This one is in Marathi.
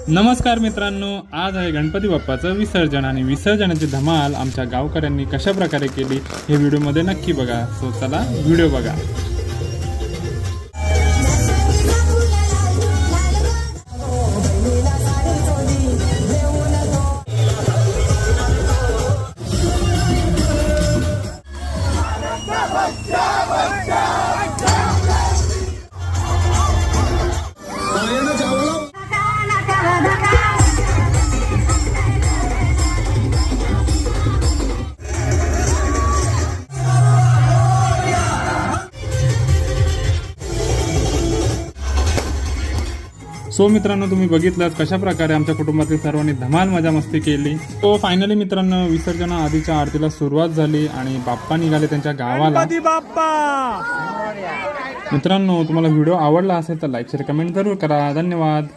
नमस्कार मित्रांनो, आज आहे गणपती बाप्पाचं विसर्जन आणि विसर्जनाची धमाल आमच्या गावकऱ्यांनी कशा प्रकारे केली हे व्हिडिओमध्ये नक्की बघा. सो चला व्हिडिओ बघा. सो मित्रांनो, तुम्ही बघितलं कशा प्रकारे आमच्या कुटुंबातील सर्वांनी धमाल मजा मस्ती केली. तो फायनली मित्रांनो विसर्जना आधीच्या आरतीला सुरुवात झाली आणि बाप्पा निघाले त्यांच्या गावाला. मित्रांनो, तुम्हाला व्हिडिओ आवडला असेल तर लाईक शेअर कमेंट जरूर करा. धन्यवाद.